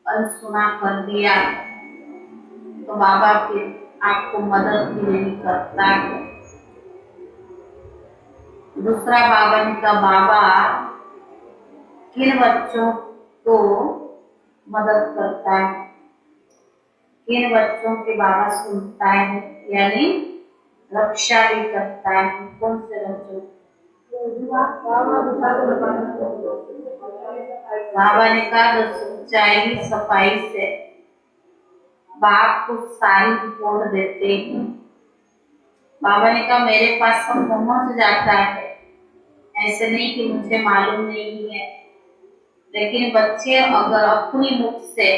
अनसुना कर दिया तो बाबा फिर आपको मदद भी नहीं करता है। दूसरा बाबा ने कहा, बाबा किन बच्चों को मदद करता है, किन बच्चों के बाबा सुनता है, यानी रक्षा भी करता है। कौन से बच्चों? बाबा ने कहा, जो सच्चाई सफाई से बाप को सारी रिपोर्ट देते हैं। बाबा ने कहा, मेरे पास सब पहुंच जाता है, ऐसे नहीं कि मुझे मालूम नहीं है, लेकिन बच्चे अगर अपनी मुख से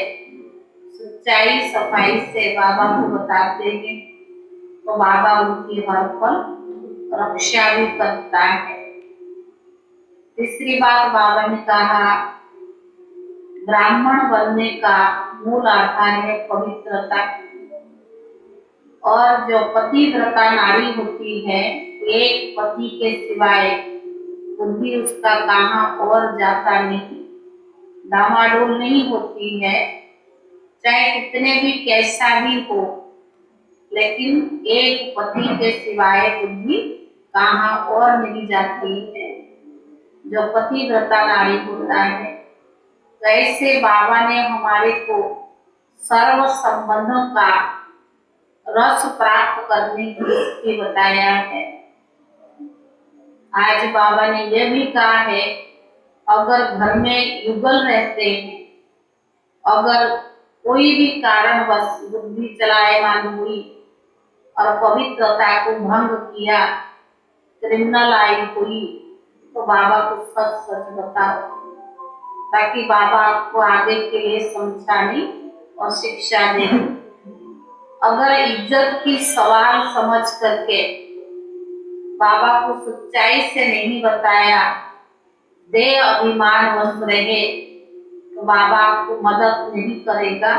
सच्चाई सफाई से बाबा को बताते हैं तो बाबा उनकी हर पल रक्षा भी करता है। तीसरी बात बाबा ने कहा, ब्राह्मण बनने का मूल आधार है पवित्रता, और जो पतिव्रता नारी होती है, एक पति के सिवाय बुद्धि उसका कहाँ और जाता नहीं, डामाडोल नहीं होती है, चाहे कितने भी कैसा भी हो, लेकिन एक पति के सिवाय बुद्धि कहाँ और नहीं जाती है, जो पतिव्रता नारी होता है। कैसे बाबा ने हमारे को सर्व संबंधों का रस प्राप्त करने की बताया है। आज बाबा ने यह भी कहा है, अगर घर में युगल रहते हैं, अगर कोई भी कारणवश बुद्धि चलायमान हुई और पवित्रता को भंग किया, क्रिमिनल आई हुई, तो बाबा को सच सच बताओ, ताकि बाबा आपको आगे के लिए समझाने और शिक्षा दे। अगर इज्जत की सवाल समझ करके बाबा को सच्चाई से नहीं बताया, देह अभिमान वश रहे, तो बाबा आपको मदद नहीं करेगा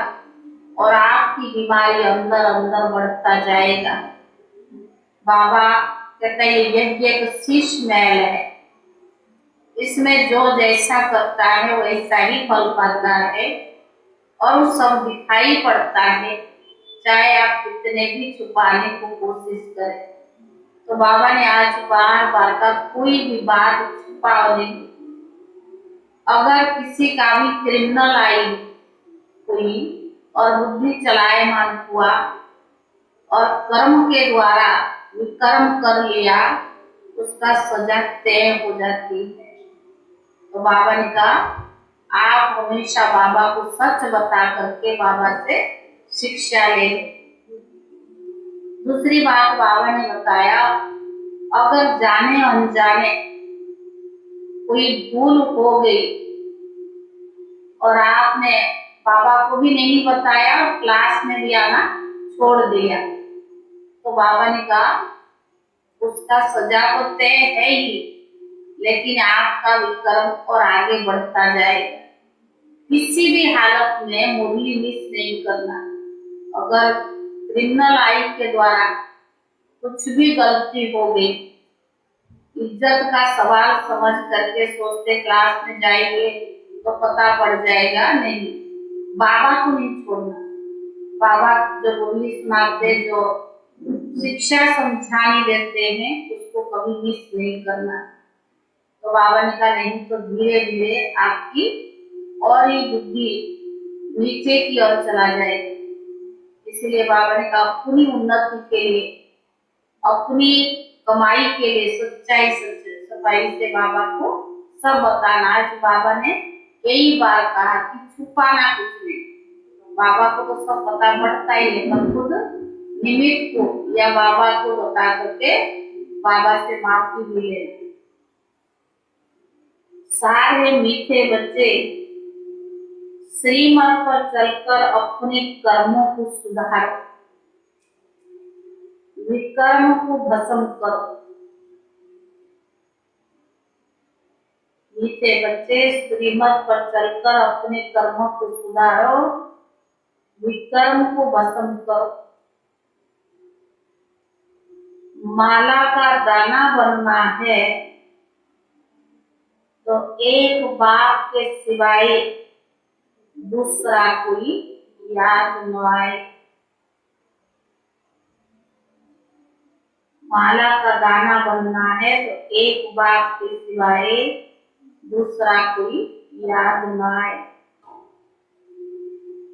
और आपकी बीमारी अंदर अंदर बढ़ता जाएगा। बाबा कहते हैं, यज्ञ एक शीश महल है, इसमें जो जैसा करता है वैसा ही फल पाता है, और सब दिखाई पड़ता है, चाहे आप कितने भी छुपाने को कोशिश करें। तो बाबा ने आज बार बार का कोई भी बात छुपाओ नहीं। अगर किसी का भी क्रिमिनल आई हुई और बुद्धि चलायमान हुआ और कर्म के द्वारा विकर्म कर लिया, उसका सजा तय हो जाती है। तो बाबा ने कहा, आप हमेशा बाबा को सच बता करके बाबा से शिक्षा ले। दूसरी बात बाबा ने बताया, अगर जाने अनजाने कोई भूल हो गई और आपने बाबा को भी नहीं बताया और क्लास में भी आना छोड़ दिया, तो बाबा ने कहा, उसका सजा तो तय है ही, लेकिन आपका विक्रम और आगे बढ़ता जाएगा। किसी भी हालत में मुरली मिस नहीं करना। अगर क्रिमिनल आई के द्वारा कुछ भी गलती हो गई, इज्जत का सवाल समझ करके सोचते क्लास में जाएंगे तो पता पड़ जाएगा, नहीं, बाबा को नहीं छोड़ना। बाबा जो मुरली सुनाते, जो शिक्षा समझाने देते हैं, उसको कभी मिस नहीं करना। तो बाबा ने कहा, नहीं तो धीरे धीरे आपकी और ही बुद्धि नीचे की ओर चला जाएगी। इसलिए बाबा ने कहा, अपनी उन्नति के लिए, अपनी कमाई के लिए सच्चाई सफाई से बाबा को सब बताना। आज बाबा ने कई बार कहा कि छुपाना कुछ नहीं, बाबा को तो सब पता पड़ता ही है, पर खुद निमित्त को या बाबा को बता करके बाबा से माफी भी लेना। सारे मीठे बच्चे, श्रीमत पर चलकर अपने कर्मों को सुधारो, विकर्म को भस्म करो। मीठे बच्चे, श्रीमत पर चलकर अपने कर्मों को सुधारो, विकर्म को भस्म करो। माला का दाना बनना है तो एक बाप के सिवाय दूसरा कोई याद न आए। माला का दाना बनना है तो एक बाप के सिवाय दूसरा कोई याद न आए।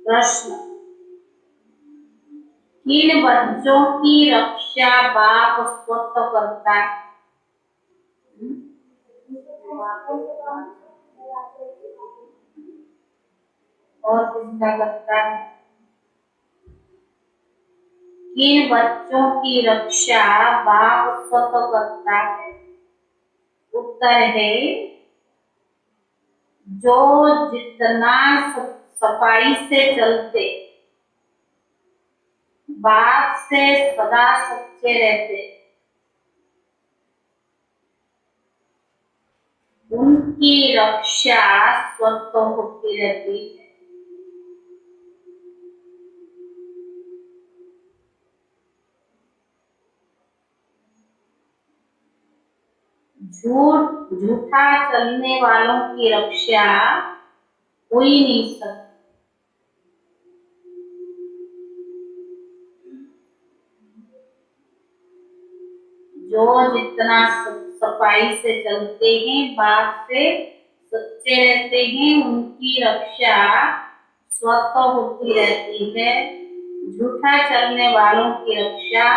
प्रश्न, किन बच्चों की रक्षा बाप स्वतः करता है? और किसका करता है? किन बच्चों की रक्षा बाप स्वतः करता है? उत्तर है, जो जितना सफाई से चलते, बाप से सदा सच्चे रहते, उनकी रक्षा स्वतः होती रहती है। झूठा चलने वालों की रक्षा कोई नहीं सकता। जो जितना सफाई से चलते हैं, बात से सच्चे रहते हैं, उनकी रक्षा स्वतः होती रहती है। झूठा चलने वालों की रक्षा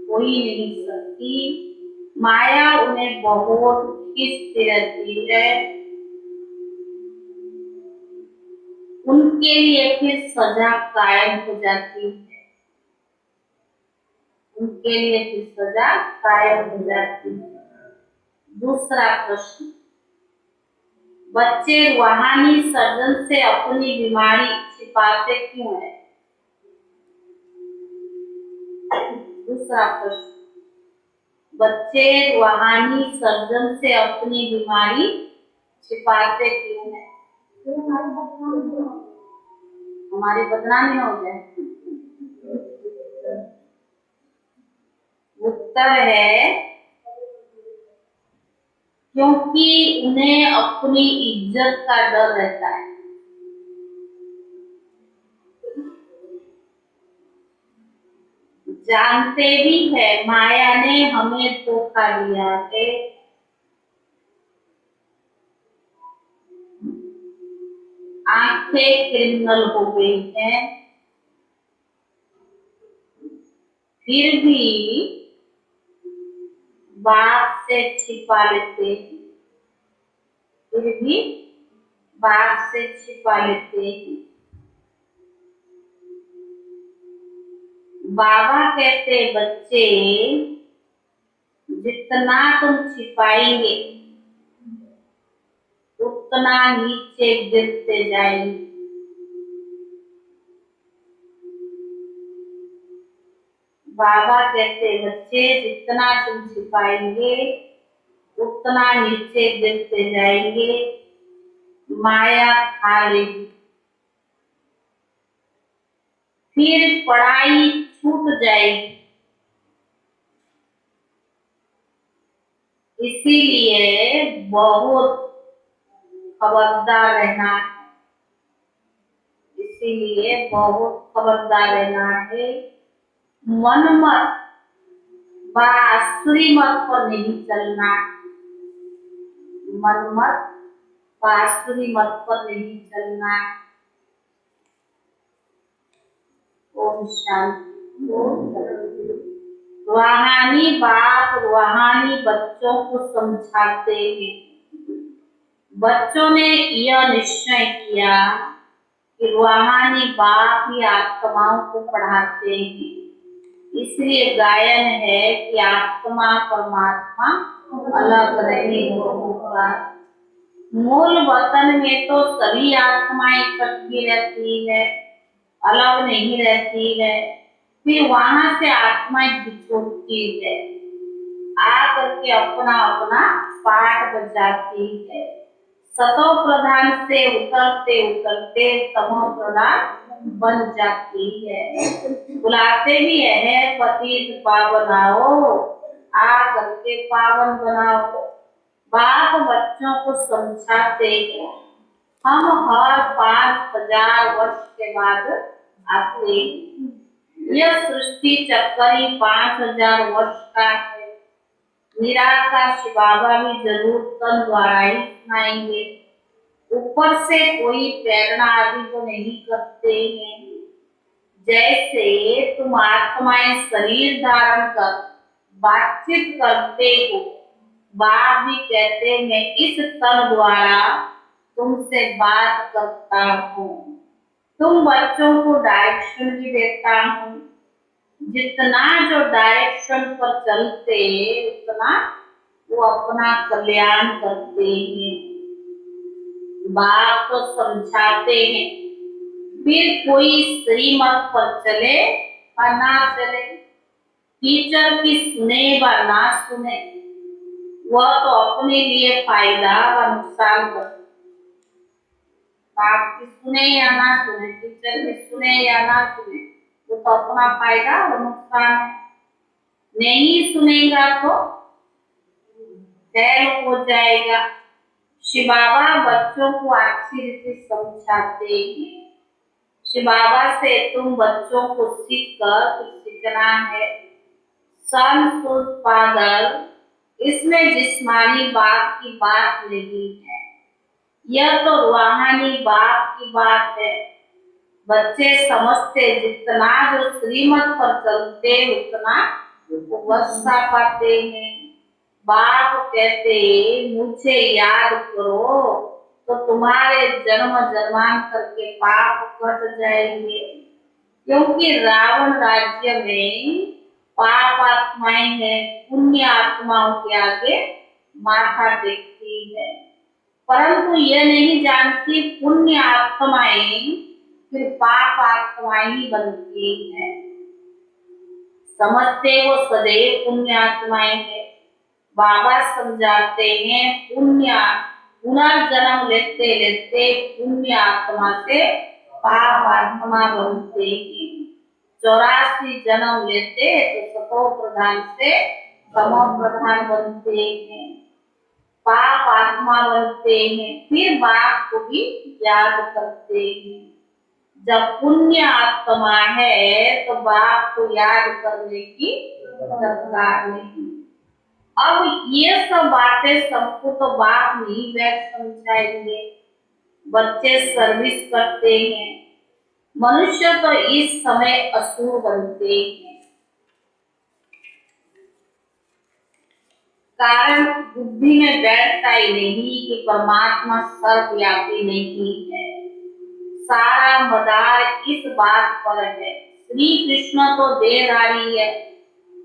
कोई नहीं सकती। माया उन्हें बहुत खींचती रहती है। उनके लिए फिर सजा कायम हो जाती है। उनके लिए फिर सजा कायम हो जाती है। दूसरा प्रश्न, बच्चे रूहानी सर्जन से अपनी बीमारी छिपाते क्यों है? दूसरा प्रश्न, बच्चे रूहानी सर्जन से अपनी बीमारी छिपाते क्यों है? हमारी बदनामी हो जाए। उत्तर है, क्योंकि उन्हें अपनी इज्जत का डर रहता है। जानते भी है माया ने हमें धोखा दिया है। आंखें क्रिमिनल हो गई हैं, फिर भी बाप से छिपा लेते हैं। फिर भी बाप से छिपा लेते हैं। बाबा कहते, बच्चे जितना तुम छिपाएंगे उतना नीचे गिरते जाएंगे। बाबा कहते, बच्चे जितना तुम छिपाएंगे उतना नीचे गिरते जाएंगे, माया खा लेगी। फिर पढ़ाई छूट जाएगी। इसीलिए बहुत खबरदार रहना है। इसीलिए बहुत खबरदार रहना है। मनमत बांसुरी मत पर नहीं चलना। मनमत बांसुरी मत पर नहीं चलना। ओम शांति। रूहानी बाप रूहानी बच्चों को समझाते हैं। बच्चों ने यह निश्चय किया कि रूहानी बाप ही आत्माओं को पढ़ाते हैं। इसलिए गायन है कि आत्मा परमात्मा अलग रहे होगा। मूल वतन में तो सभी आत्माएं इकट्ठी रहती है, अलग नहीं रहती है। फिर वहां से आत्माएं बिछोड़ती है, आकर के अपना अपना पाठ बजाती है। सतो प्रधान से उतरते उतरते तमो प्रधान बन जाती है। बुलाते भी है, पतित पावन आओ, आ करके पावन बनाओ। बाप बच्चों को समझाते हैं, हम हर 5,000 वर्ष के बाद आते हैं। यह सृष्टि चक्कर ही 5,000 वर्ष का है। निराकार शिव बाबा भी जरूर तन द्वारा ही सुनाएंगे। ऊपर से कोई प्रेरणा आदि तो नहीं करते हैं। जैसे तुम आत्माएं शरीर धारण कर बातचीत करते हो, बाप भी कहते मैं इस तन द्वारा तुमसे बात करता हूँ। तुम बच्चों को डायरेक्शन भी देता हूँ। जितना जो डायरेक्शन पर चलते उतना वो अपना कल्याण करते हैं। बात तो समझाते हैं, फिर कोई श्रीमत पर चले और ना चले, टीचर की सुने व ना सुने, वह तो अपने लिए फायदा व नुकसान करते। बाप की सुने या ना सुने, टीचर की सुने या ना सुने, वो तो अपना फायदा और नुकसान है। नहीं सुनेगा तो फेल हो जाएगा। शिव बाबा बच्चों को अच्छी रीति समझाते हैं। शिव बाबा से तुम बच्चों को सीख कर कुछ सीखना है। सन सुध पागल, इसमें जिस्मानी बात की बात नहीं है, यह तो रूहानी बात की बात है। बच्चे समझते जितना जो श्रीमत पर चलते उतना वसा पाते हैं। बाप कहते मुझे याद करो तो तुम्हारे जन्म जन्मांतर के पाप कट जाएंगे। क्योंकि रावण राज्य में पाप आत्माएं हैं, पुण्य आत्माओं के आगे माथा टेकती है। परंतु यह नहीं जानती पुण्य आत्माएं फिर पाप आत्माएं ही बनती है। समझते वो सदैव पुण्य आत्माएं है। बाबा समझाते हैं पुनर्जन्म लेते लेते पुण्य आत्मा से पाप आत्मा बनते हैं। 84 जन्म लेते तो सतो प्रधान से तमो प्रधान बनते हैं, पाप आत्मा बनते हैं, फिर बाप को भी याद करते हैं। जब पुण्य आत्मा है तो बाप को याद करने की दरकार नहीं। अब ये सब बातें सबको तो बाप नहीं बैठ समझाएंगे। बच्चे सर्विस करते हैं, मनुष्य तो इस समय असुर बनते हैं। कारण बुद्धि में बैठता ही नहीं कि परमात्मा सर्वव्यापी नहीं है। सारा मदार इस बात पर है। श्री कृष्ण तो देहधारी है,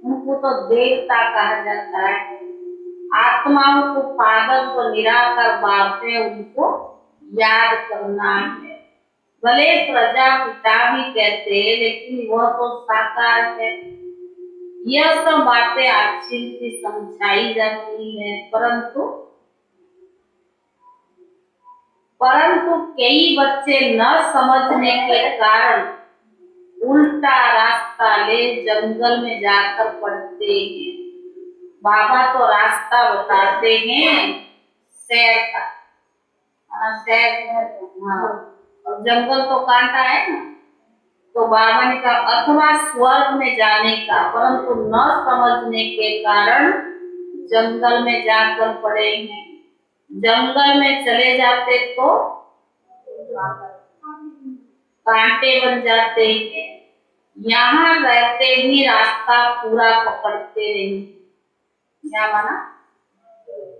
उनको तो देवता कहा जाता है। आत्माओं को पागल को निराकार बाप है, उनको याद करना है। भले प्रजापिता भी कहते हैं लेकिन वह तो साकार है। यह सब बातें अच्छी से समझाई जाती है, परंतु कई बच्चे न समझने के कारण उल्टा रास्ता ले जंगल में जाकर पड़ते हैं। बाबा तो रास्ता बताते हैं शहर का, और जंगल तो कांटा है ना, तो बाबा ने कहा अथवा स्वर्ग में जाने का, परंतु न समझने के कारण जंगल में जाकर पड़े हैं। जंगल में चले जाते तो कांटे बन जाते हैं, यहाँ रहते भी रास्ता पूरा पकड़ते नहीं। क्या माना?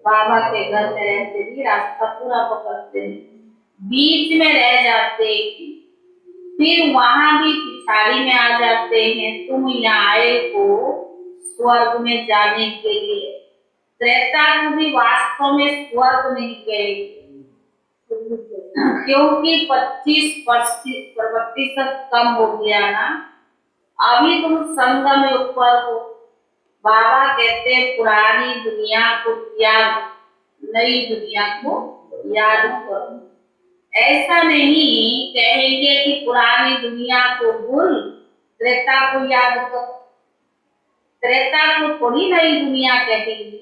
बाबा के घर में रहते भी रास्ता पूरा पकड़ते नहीं, बीच में रह जाते, फिर वहां भी पिछाड़ी में आ जाते हैं। तुम यहाँ आए हो स्वर्ग में जाने के लिए, त्रेता को भी वास्तव में स्वर्ग नहीं कहेगी, क्योंकि 25% कम हो गया ना। अभी तुम संगम ऊपर हो। बाबा कहते पुरानी दुनिया को त्याग, नई दुनिया को याद करो। ऐसा नहीं कहेंगे कि पुरानी दुनिया को भूल त्रेता को याद करो। त्रेता को थोड़ी नई दुनिया कहेंगे।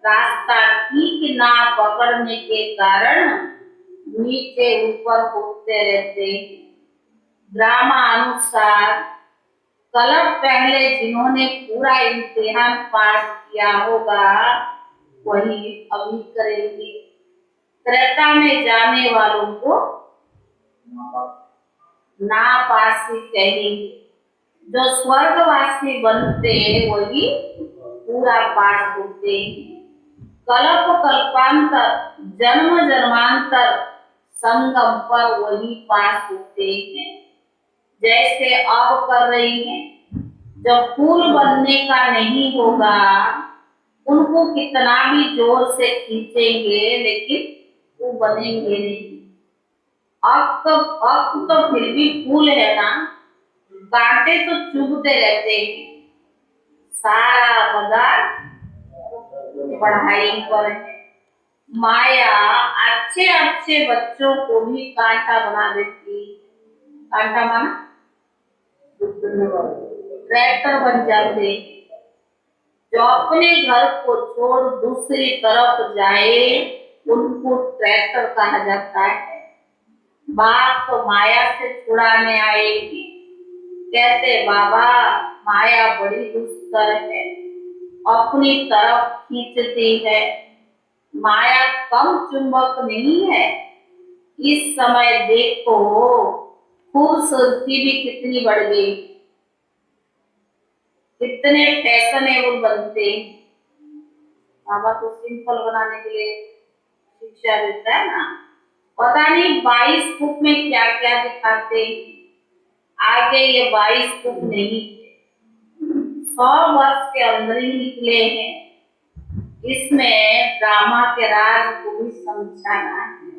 रास्ता ठीक ना पकड़ने के कारण नीचे ऊपर होते रहते हैं। ड्रामानुसार कल पहले जिन्होंने पूरा इम्तिहान पास किया होगा वही अभी करेंगे। त्रेता में जाने वालों को नापासी कहेंगे। जो स्वर्गवासी बनते वही पूरा पास होते हैं। कल्प कल्पांतर जन्म जन्मांतर संगम पर वही पास होते हैं। जैसे अब कर रही हैं। जब फूल बनने का नहीं होगा उनको कितना भी जोर से खींचेंगे लेकिन वो बनेंगे नहीं। अब तो फिर भी फूल है ना, कांटे तो चुभते रहते हैं। सारा मदार पढ़ाई पर है। माया अच्छे अच्छे बच्चों को भी कांटा बना देती। कांटा माना ट्रैक्टर बन जाते। जो अपने घर को छोड़ दूसरी तरफ जाए उनको ट्रैक्टर कहा जाता है। बाप तो माया से छुड़ाने आएगी। कहते बाबा माया बड़ी दुष्कर है, अपनी तरफ खींचती है। माया कम चुंबक नहीं है। इस समय देखो खूबसूरती भी कितनी बढ़ गई, कितने फैशनेबल बनते हैं। बाबा तो सिंपल बनाने के लिए शिक्षा देता है ना। पता नहीं 22 फुट में क्या क्या दिखाते हैं। आगे ये 22 फुट नहीं थे, 100 वर्ष के अंदर ही निकले हैं। इसमें ड्रामा के राज को भी समझाना है।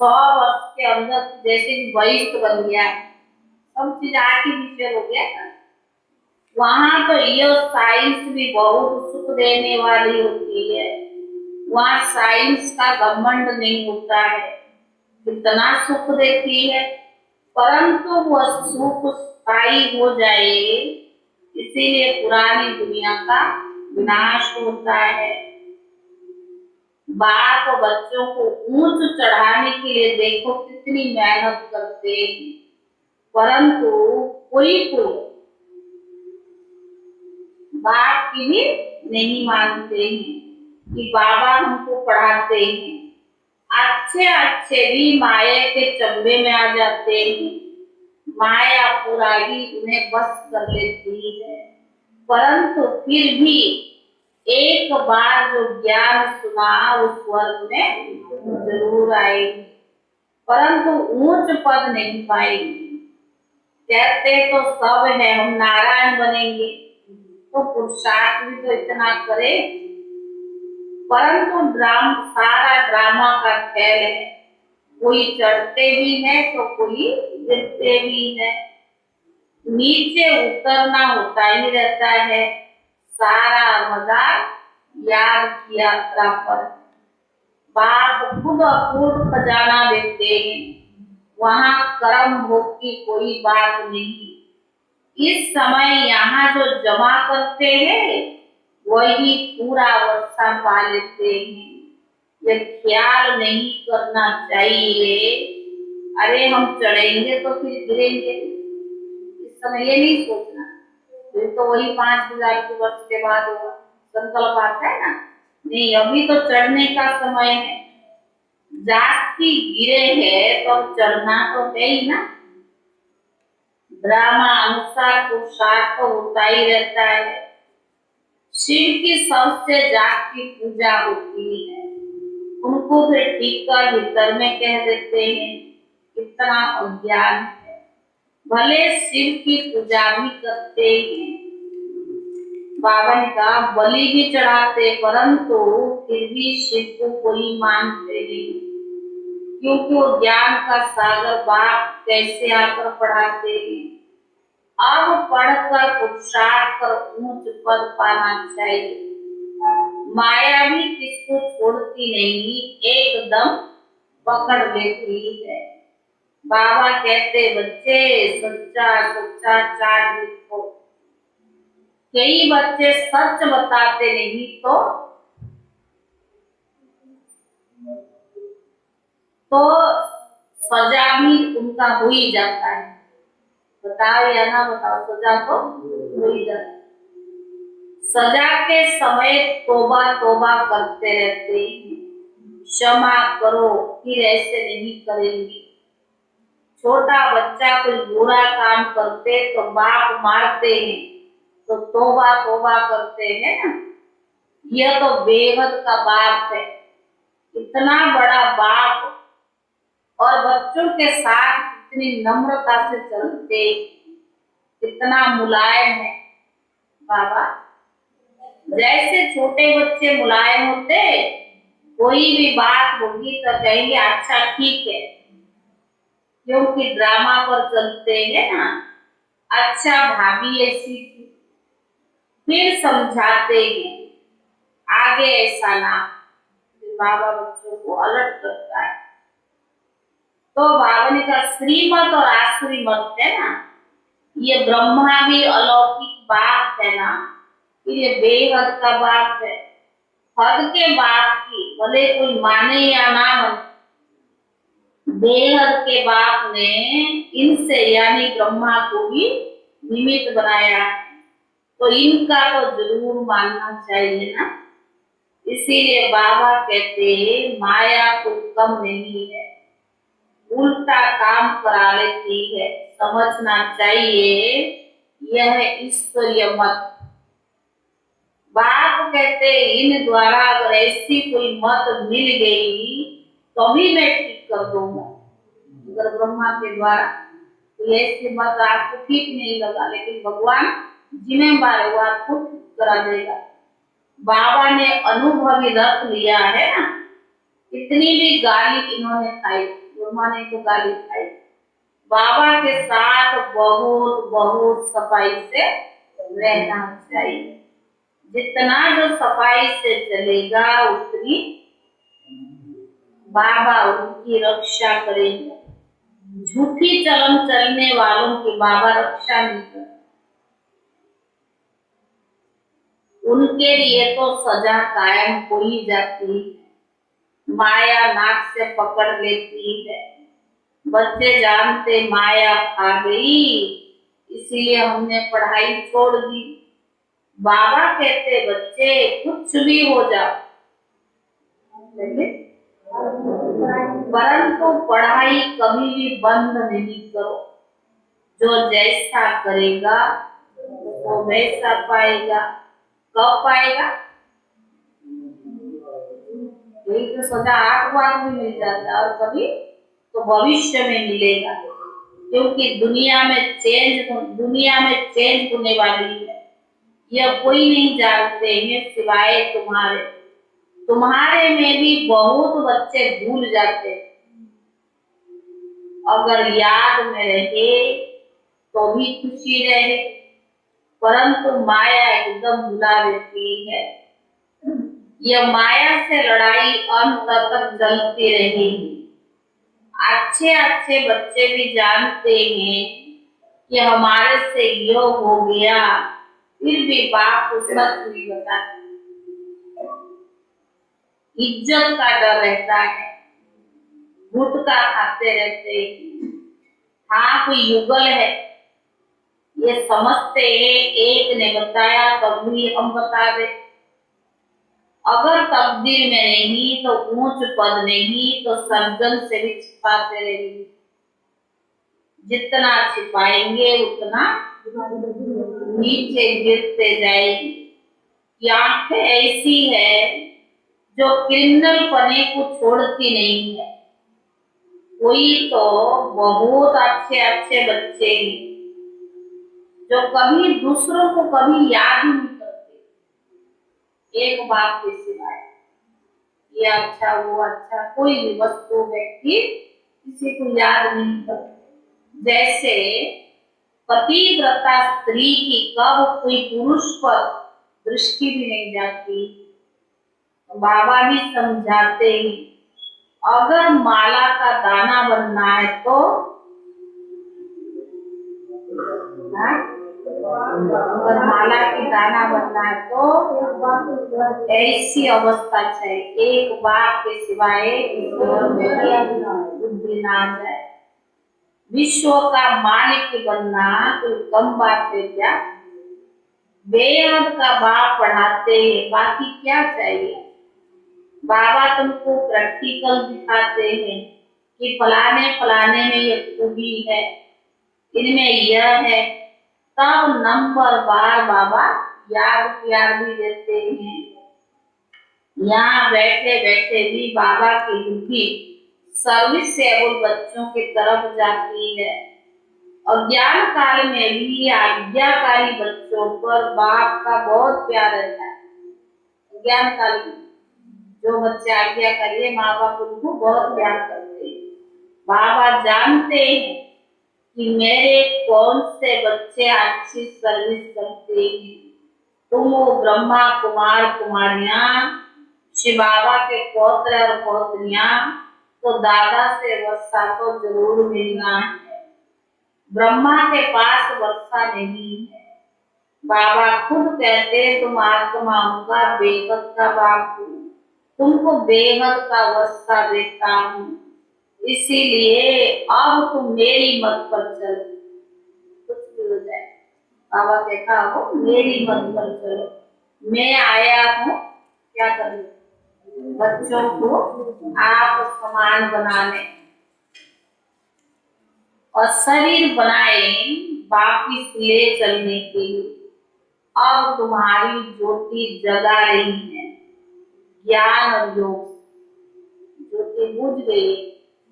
100 वर्ष के अंदर जैसे वैश्ट बन गया, सब चीज आर्टिफिशियल हो गया था। वहां तो ये साइंस भी बहुत सुख देने वाली होती है। वहां साइंस का घमंड नहीं होता है, कितना सुख देती है, परंतु वह सुख स्थायी हो जाए इसीलिए पुरानी दुनिया का विनाश होता है। बाप बच्चों को ऊंच चढ़ाने के लिए देखो कितनी मेहनत करते हैं, परंतु कोई बाप की भी नहीं मानते हैं कि बाबा हमको पढ़ाते हैं। अच्छे अच्छे भी माया के चंबे में आ जाते हैं। माया पूरा ही उन्हें बस कर लेती है, परंतु फिर भी एक बार जो ज्ञान सुना उस स्वर्ग में जरूर आएगी, परंतु ऊंच पद नहीं पाएगी। कहते तो सब है हम नारायण बनेंगे, तो पुरुषार्थ भी तो इतना करे, परंतु सारा ड्रामा का खेल है। कोई चढ़ते भी है तो कोई गिरते भी है। नीचे उतरना होता ही रहता है। सारा मजाक यार की यात्रा पर। बाप खुद अपूर्ण खजाना देते हैं, वहां कर्म भोग की कोई बात नहीं। इस समय यहाँ जो जमा करते हैं वही पूरा वर्षा पा लेते हैं। ये ख्याल नहीं करना चाहिए अरे हम चढ़ेंगे तो फिर गिरेंगे। इस समय ये नहीं सोचना, फिर तो वही 5000 के वर्ष के बाद होगा, संकल्प आता है ना। नहीं अभी तो चढ़ने का समय है। जाति गिरे है तो चढ़ना तो है ही ना। ड्रामा अनुसार पुरुषार्थ तो होता ही रहता है। शिव की सबसे जाति पूजा होती है, उनको फिर ठीक कर भीतर में कह देते हैं, कितना अज्ञान है। भले शिव की पूजा भी करते हैं, बाबा ने कहा बलि भी चढ़ाते, परंतु फिर भी शिव को कोई मानते नहीं, क्योंकि वो ज्ञान का सागर बाप कैसे आकर पढ़ाते हैं। अब पढ़कर पुरुषार्थ कर ऊंच पद पाना चाहिए। माया भी किसको छोड़ती नहीं, एकदम पकड़ लेती है। बाबा कहते बच्चे सच्चा सच्चा चार्ट लिखो। कई बच्चे सच बताते नहीं तो तो सजा भी उनका हो ही जाता है। बताओ या ना बताओ, सजा तो हो ही जाता है। सजा के समय तौबा तौबा करते रहते हैं, क्षमा करो फिर ऐसे नहीं करेंगे। छोटा बच्चा कोई बुरा काम करते तो बाप मारते हैं, तो तौबा तौबा करते हैं ना। यह तो बेहद का बाप है, इतना बड़ा बाप, और बच्चों के साथ इतनी नम्रता से चलते, इतना मुलायम है बाबा। जैसे छोटे बच्चे मुलायम होते, कोई भी बात होगी तो कहेंगे अच्छा ठीक है, क्योंकि ड्रामा पर चलते हैं ना। अच्छा भाभी ऐसी थी, फिर समझाते हैं आगे ऐसा ना। बाबा बच्चों को अलर्ट करता है। तो बाबा ने कहा श्रीमत और आसुरी मत है ना, ये ब्रह्मा भी अलौकिक बात है ना, फिर ये बेहद का बात है। हद के बाप की भले कोई माने या ना माने, बेहद के बाप ने इनसे यानी ब्रह्मा को भी निमित्त बनाया, तो इनका तो जरूर मानना चाहिए ना। इसीलिए बाबा कहते हैं माया कोई कम नहीं है, उल्टा काम करा लेती है, समझना चाहिए यह ईश्वरीय मत। बाप कहते इन द्वारा अगर ऐसी कोई मत मिल गई तो भी मैं ठीक कर दूंगा। अगर ब्रह्मा के द्वारा तो ऐसी मत आपको ठीक नहीं लगा, लेकिन भगवान जिम्मेदार है, वो आपको ठीक करा देगा। बाबा ने अनुभवी रख लिया है ना। इतनी भी गाली इन्होंने खाई, ब्रह्मा ने तो गाली खाई, बाबा के साथ बहुत बहुत सफाई से रहना चाहिए। जितना जो सफाई से चलेगा उतनी बाबा उनकी रक्षा करेंगे। झूठी चलन चलने वालों की बाबा रक्षा नहीं करते, उनके लिए तो सजा कायम हो ही जाती है। माया नाक से पकड़ लेती है। बच्चे जानते माया खा गई, इसीलिए हमने पढ़ाई छोड़ दी। बाबा कहते बच्चे कुछ भी हो जाओ, परंतु पढ़ाई कभी भी बंद नहीं करो। जो जैसा करेगा वो वैसा पाएगा। कब पाएगा? यही तो सदा 8 बार भी मिल जाता है, और कभी तो भविष्य में मिलेगा, क्योंकि दुनिया में चेंज होने वाली है। यह कोई नहीं जानते हैं सिवाय तुम्हारे। तुम्हारे में भी बहुत बच्चे भूल जाते, अगर याद में रहे तो भी खुशी रहे, परंतु माया एकदम भुला देती है। यह माया से लड़ाई अंत तक चलती रहेगी। अच्छे अच्छे बच्चे भी जानते हैं कि हमारे से यो हो गया, फिर भी बाप को सच नहीं बताते। इज्जत का डर रहता है, गुटखा खाते रहते हैं। हाँ कोई युगल है ये समझते हैं, एक ने बताया तब भी हम बता दे। अगर तकदीर में नहीं तो ऊंच पद नहीं तो सर्जन से भी छिपाते रहेंगे। जितना छिपाएंगे उतना नीचे गिरते जाएगी। ये आंखें ऐसी है जो क्रिमिनल पने को छोड़ती नहीं है। कोई तो बहुत अच्छे अच्छे बच्चे हैं जो कभी दूसरों को कभी याद ही नहीं करते, एक बात के सिवाय। ये अच्छा वो अच्छा, कोई भी वस्तु व्यक्ति किसी को याद नहीं करते। जैसे पतिव्रता स्त्री की कब कोई पुरुष पर दृष्टि भी नहीं जाती। तो बाबा भी समझाते हैं अगर माला का दाना बनना है तो अगर माला की दाना बनना है तो ऐसी अवस्था चाहिए, एक बाप के सिवाय बुद्धि ना जाए। विश्व का मालिक बनना कोई कम बात है क्या? बेहद का बाप पढ़ाते हैं, बाकी क्या चाहिए? बाबा तुमको प्रैक्टिकल दिखाते हैं कि फलाने फलाने में ये खूबी है, इनमें यह है, तब नंबर बार बाबा याद प्यार भी देते हैं। यहाँ बैठे बैठे भी बाबा की बुद्धि सर्विस सेबल बच्चों की तरफ जाती है और ज्ञान काल में भी आज्ञाकारी बच्चों पर बाप का बहुत प्यार रहता है। ज्ञान काल में जो बच्चे आज्ञा करिए माँ बाप उनको बहुत प्यार करते हैं। बाबा जानते हैं कि मेरे कौन से बच्चे अच्छी सर्विस करते हैं। तुम वो ब्रह्मा कुमार कुमारियां शिव बाबा के पौत्र और पौत्रियां, तो दादा से वर्षा तो जरूर मिलना है। ब्रह्मा के पास वर्षा नहीं है। बाबा खुद कहते तुम आत्माओं का बेहद का बाप हो, तुमको बेहद का वर्षा देता हूँ, इसीलिए अब तुम मेरी मत पर चलो। कुछ भी हो जाए बाबा कहता हो मेरी मत पर चलो, मैं आया हूँ क्या करूँ? बच्चों को आप समान बनाने और शरीर बनाए वापिस ले चलने के लिए। अब तुम्हारी ज्योति जगा रही है, ज्ञान और योग ज्योति बुझ गई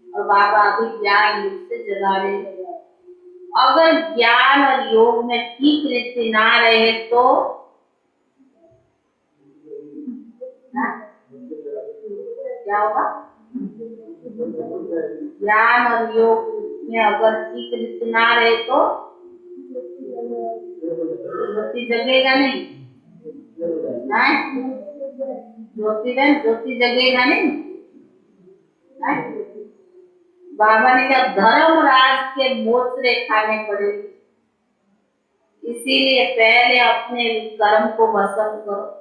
और बाबा अभी ज्ञान योग से जगा रहे हैं। अगर ज्ञान और योग में ठीक रीति ना रहे तो क्या होगा? ज्ञान और योग में अगर ठीक रीति ना रहे तो ज्योति जगेगा नहीं। ज्योति जगेगा नहीं। बाबा ने कहा धर्मराज के मोचरे खाने पड़े, इसीलिए पहले अपने कर्म को भस्म करो।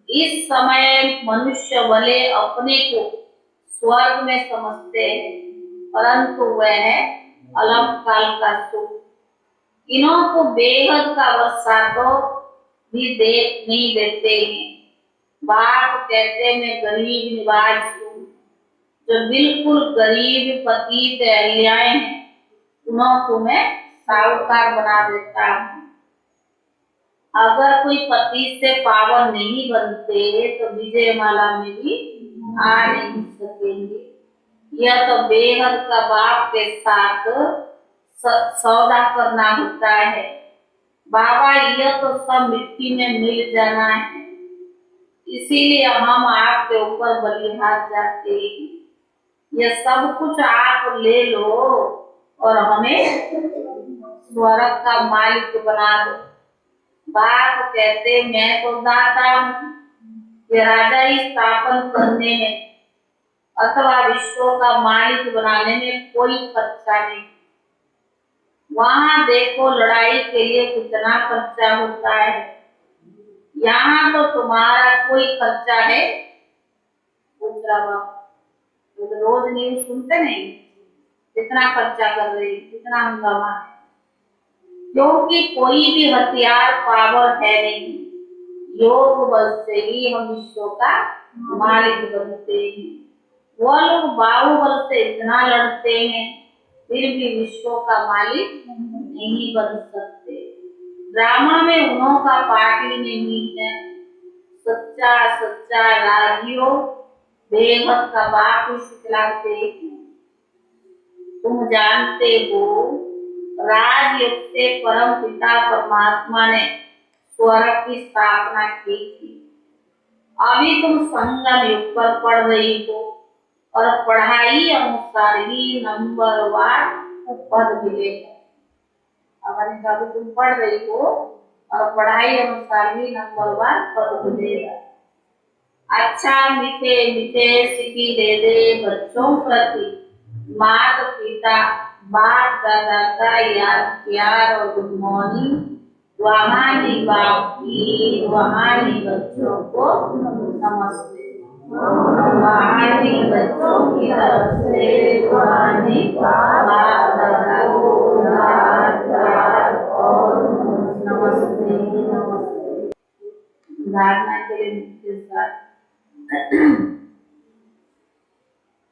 इस समय मनुष्य भले अपने को स्वर्ग में समझते हैं, परंतु वह है अलग काल का सुख। इन्हों को बेहद का वर्षा तो भी नहीं देते हैं। बाप कहते मैं गरीब निवाज हूँ, जो बिल्कुल गरीब पतित अलियाए हैं उन्हों को मैं साहूकार बना देता हूँ। अगर कोई पति से पावन नहीं बनते तो विजय माला में भी आ नहीं सकेंगे। यह तो बेहद का बाप के साथ सौदा करना होता है। बाबा यह तो सब मिट्टी में मिल जाना है, इसीलिए हम आपके ऊपर बलिहार जाते हैं। यह सब कुछ आप ले लो और हमें स्वर्ग का मालिक बना दो। बाप कहते मैं तो दाता हूँ, ये राजा ही स्थापन करने में अथवा विश्व का मालिक बनाने में कोई खर्चा नहीं। वहां देखो लड़ाई के लिए कितना खर्चा होता है, यहाँ तो तुम्हारा कोई खर्चा है? पूछ रहा बाप। तो रोज न्यूज सुनते नहीं कितना खर्चा कर रही, कितना हंगामा है, क्योंकि कोई भी हथियार पावर है नहीं। योग बल से ही हम विश्व का मालिक बनते हैं। वह लोग बाहुबल से इतना लड़ते हैं फिर भी विश्व का मालिक नहीं बन सकते। ड्रामा में उन्हों का पार्ट ही नहीं है। सच्चा सच्चा राजियो बेहद का बाप ही सिखलाते हैं। तुम जानते हो राजयोग से परम पिता परमात्मा ने स्वर्ग की स्थापना की थी। अभी तुम संगम युग पर पढ़ रही हो और पढ़ाई अनुसार ही नंबर वार पद मिलेगा। अभी तुम पढ़ रही हो और पढ़ाई अनुसार ही नंबर वार पद मिलेगा। अच्छा मीठे मीठे सिक्की दे दे बच्चों प्रति माता पिता बाप दादा का याद प्यार और गुड मॉर्निंग वहानी बाप की वहानी बच्चों को नमस्ते। वहाँ भी बच्चों की तरफ से पुराने बाप दादा को लाड प्यार और नमस्ते नमस्ते। धारणा के लिए मुख्य साथ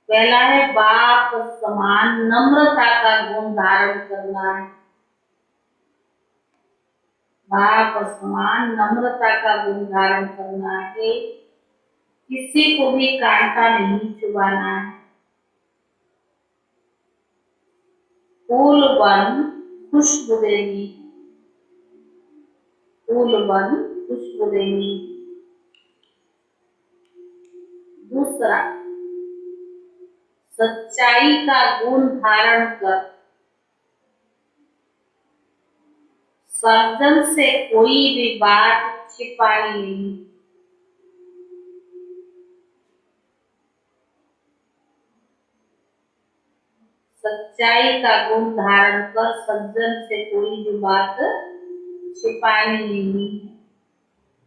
पहला है बाप समान नम्रता का गुण धारण करना है। बाप समान नम्रता का गुण धारण करना है। किसी को भी कांटा नहीं चुभाना है। फूल बन खुशबू देनी, फूल बन खुशबू देनी। दूसरा, सच्चाई का गुण धारण कर सर्जन से कोई भी बात छिपानी नहीं। सच्चाई का गुण धारण कर सज्जन से कोई भी बात छिपानी नहीं।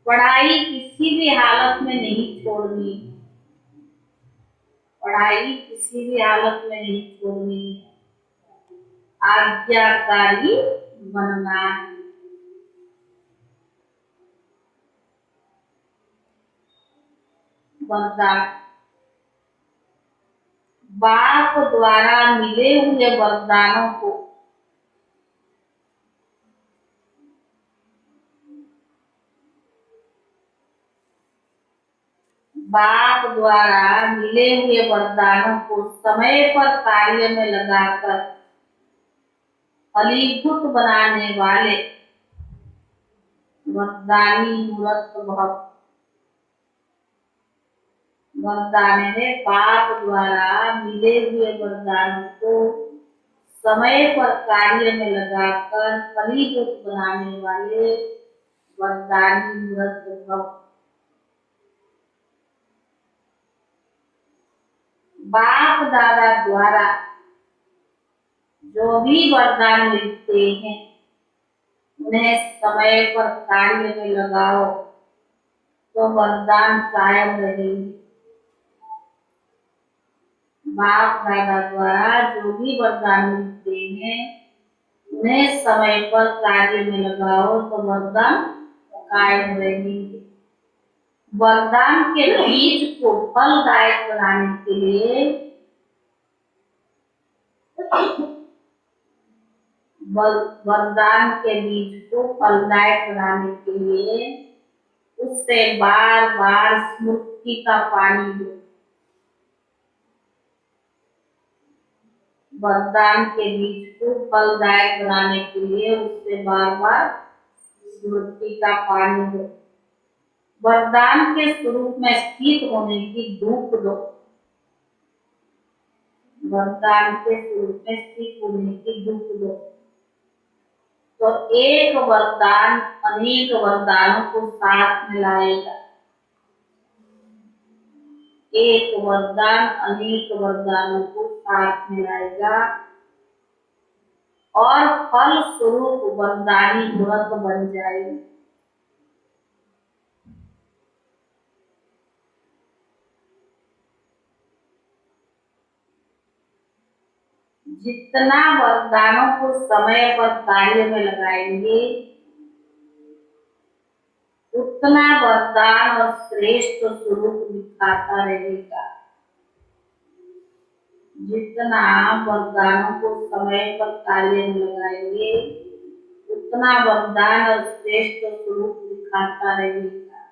पढ़ाई किसी भी हालत में नहीं छोड़नी, पढ़ाई किसी भी हालत में नहीं छोड़नी। आज्ञाकारी बनना है। वरदान, बाप द्वारा मिले हुए वरदानों को बाप द्वारा मिले हुए वरदानों को समय पर कार्य में लगाकर फलीभूत बनाने वाले वरदानी मूर्त भव। वरदान है बाप द्वारा मिले हुए वरदानों को समय पर कार्य में लगाकर फलीभूत बनाने वाले वरदानी मूर्त भव। बाप दादा द्वारा जो भी वरदान मिलते हैं उन्हें समय पर कार्य में लगाओ तो वरदान कायम रहेंगे। बाप दादा द्वारा जो भी वरदान मिलते हैं उन्हें समय पर कार्य में लगाओ तो वरदान कायम रहेंगे। वरदान के बीज को फलदायक बनाने के लिए वरदान के बीज को फलदायक बनाने के लिए उससे बार बार स्मृति का पानी दो। वरदान के बीज को फलदायक बनाने के लिए उससे बार बार स्मृति का पानी दो। वरदान के स्वरूप में स्थित होने की धूप दो। वरदान के स्वरूप में स्थित होने की धूप दो। तो एक वरदान अनेक वरदानों को साथ में लाएगा। एक वरदान अनेक वरदानों को साथ में लाएगा और फल स्वरूप वरदानी मूर्त बन जाएगी। जितना वरदानों को समय पर कार्य में लगाएंगे उतना वरदान और श्रेष्ठ स्वरूप दिखाता रहेगा। जितना वरदानों को समय पर कार्य में लगाएंगे उतना वरदान और श्रेष्ठ स्वरूप दिखाता रहेगा।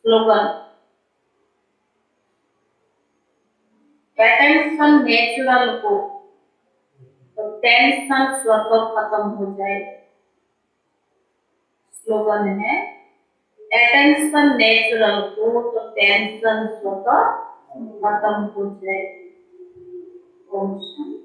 स्लोगन, अटेंशन नेचुरल को तो टेंशन स्वतः खत्म हो जाए। स्लोगन है अटेंशन नेचुरल को तो टेंशन स्वतः खत्म हो जाए। ओम शांति।